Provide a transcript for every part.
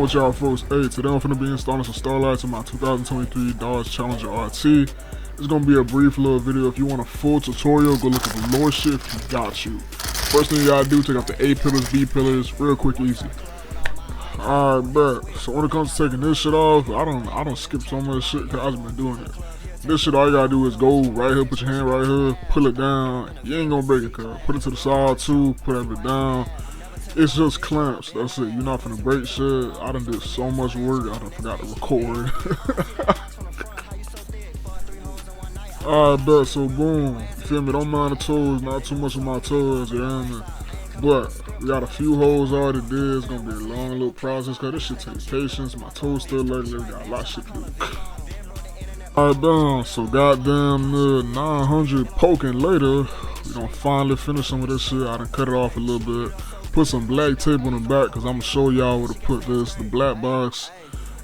with y'all folks? Hey, today I'm finna be installing some starlights in my 2023 Dodge Challenger RT. It's gonna be a brief little video. If you want a full tutorial, go look at the lower shift, you got you. First thing you gotta do, take out the A pillars, B pillars, real quick, easy. Alright, bet. So when it comes to taking this shit off, I don't skip so much shit because I've been doing it. This shit, all you gotta do is go right here, put your hand right here, pull it down. You ain't gonna break it, cuz. Put it to the side too, put it down. It's just clamps, that's it. You're not finna break shit. I done did so much work, I done forgot to record. Alright, bet, so boom. You feel me? Don't mind the toes, not too much of my toes, you know what I mean? But we got a few holes already did. It's gonna be a long little process, cause this shit takes patience. My toes still ugly, we got a lot of shit to do. Alright, done. So goddamn 900 poking later, we gonna finally finish some of this shit. I done cut it off a little bit. Put some black tape on the back, cause I'm gonna show y'all where to put this. The black box,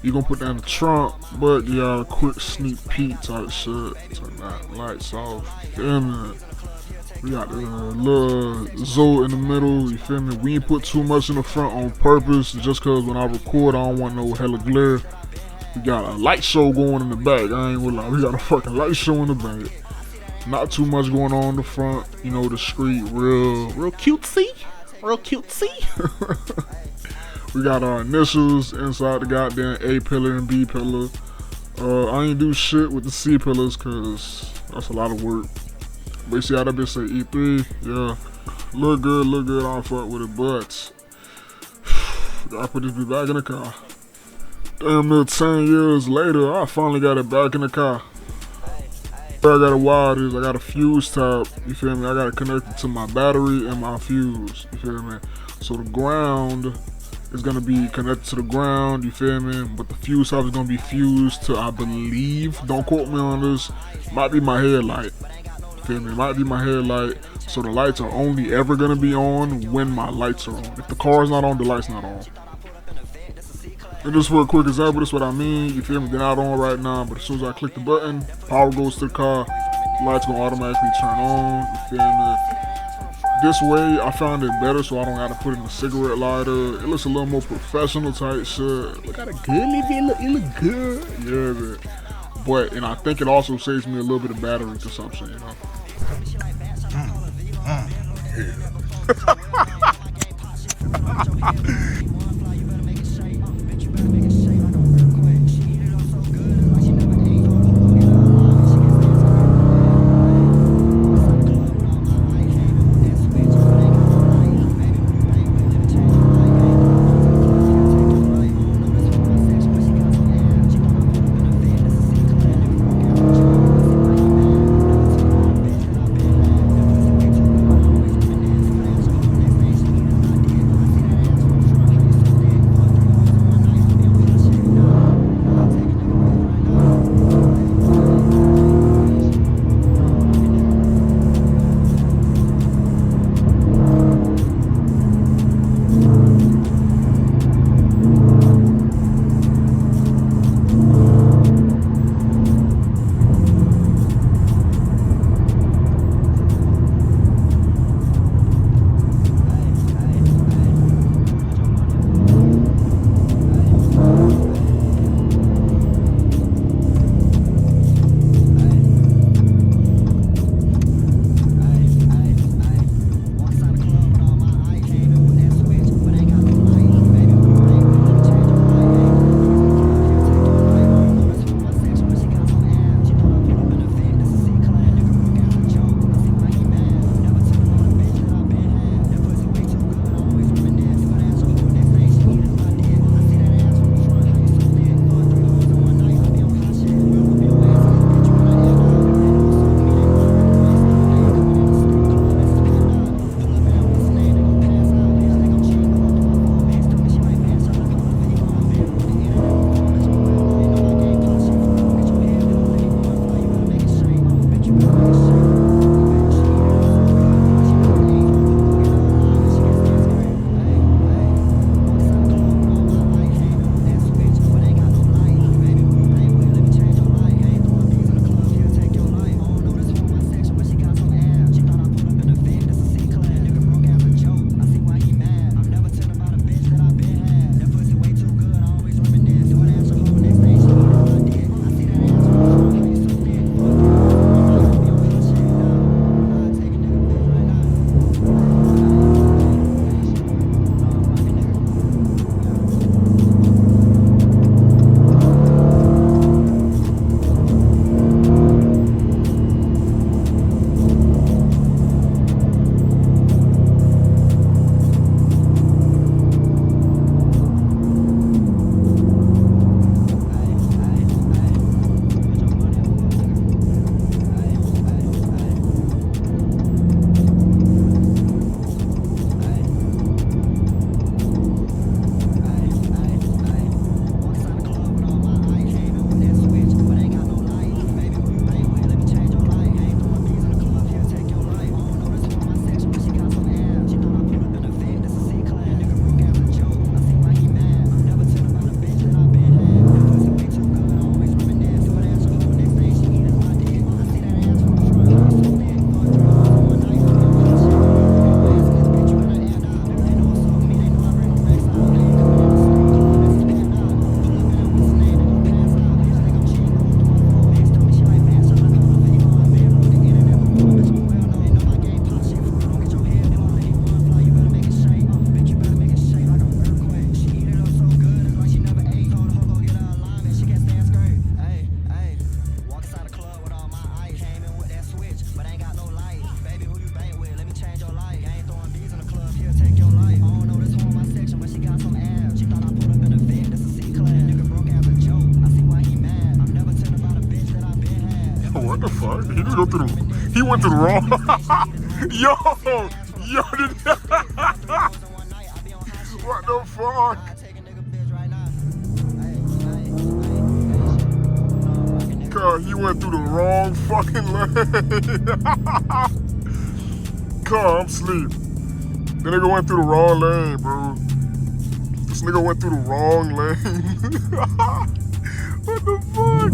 you gonna put that in the trunk, but you got a quick sneak peek type shit. Turn that lights off. Feel me? We got the little Zoe in the middle, you feel me? We ain't put too much in the front on purpose, just cause when I record, I don't want no hella glare. We got a light show going in the back, I ain't gonna lie. We got a fucking light show in the back. Not too much going on in the front, you know, the street, real cutesy. Real cutesy. We got our initials inside the goddamn A pillar and B pillar. I ain't do shit with the C pillars cause that's a lot of work. But you see how that bitch say E3? Yeah. Look good, I don't fuck with it, but gotta put this bitch back in the car. Damn near 10 years later, I finally got it back in the car. I got a wire is, I got a fuse tab, you feel me? I got it connected to my battery and my fuse, you feel me? So the ground is gonna be connected to the ground, you feel me? But the fuse tab is gonna be fused to, I believe, don't quote me on this, might be my headlight, you feel me? It might be my headlight, so the lights are only ever gonna be on when my lights are on. If the car's not on, the light's not on. And just for a quick example, that's what I mean, you feel me? They're not on right now, but as soon as I click the button, power goes to the car, the lights gonna automatically turn on, you feel me? This way, I found it better so I don't gotta put in a cigarette lighter. It looks a little more professional type shit. Look at it good, it look good. Yeah, man. But, and I think it also saves me a little bit of battery consumption, you know? fuck? He just go through the. He went to the wrong. yo, did. What the fuck? Cuz he went through the wrong fucking lane. Cuz I'm asleep. The nigga went through the wrong lane, bro. This nigga went through the wrong lane. What the fuck?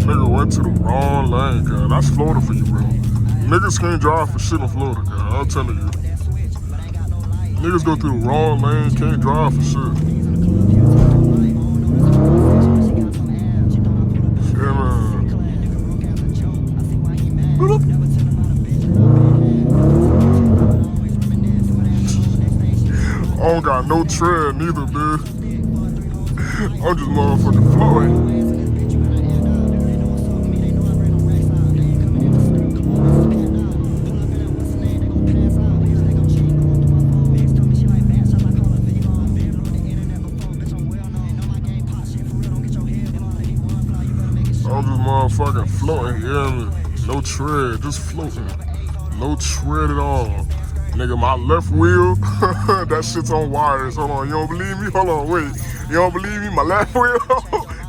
Nigga went to the wrong lane, cuz. That's Florida for you, bro. Niggas can't drive for shit in Florida, cuz. I'm telling you. Niggas go through the wrong lane, can't drive for shit. Yeah, man. I don't got no tread neither, dude. I'm just motherfucking floating. I'm just motherfucking floating, you hear me? No tread, just floating. No tread at all. Nigga, my left wheel, that shit's on wires. Hold on, you don't believe me? Hold on, wait. You don't believe me? My left wheel,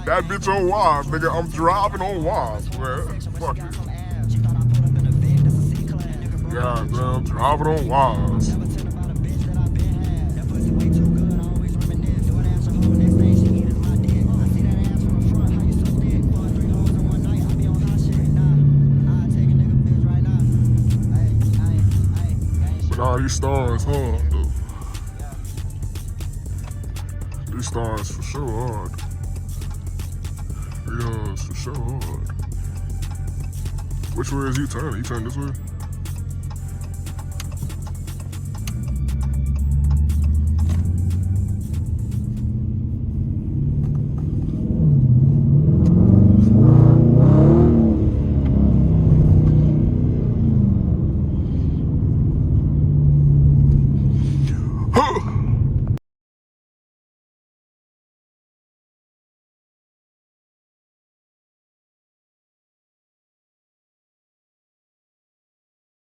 that bitch on wires, nigga. I'm driving on wires, man. Fuck it. Yeah, man, I'm driving on wires. Nah, these stars hard, though. These stars for sure hard. Yeah, for sure hard. Which way is he turning? He turning this way?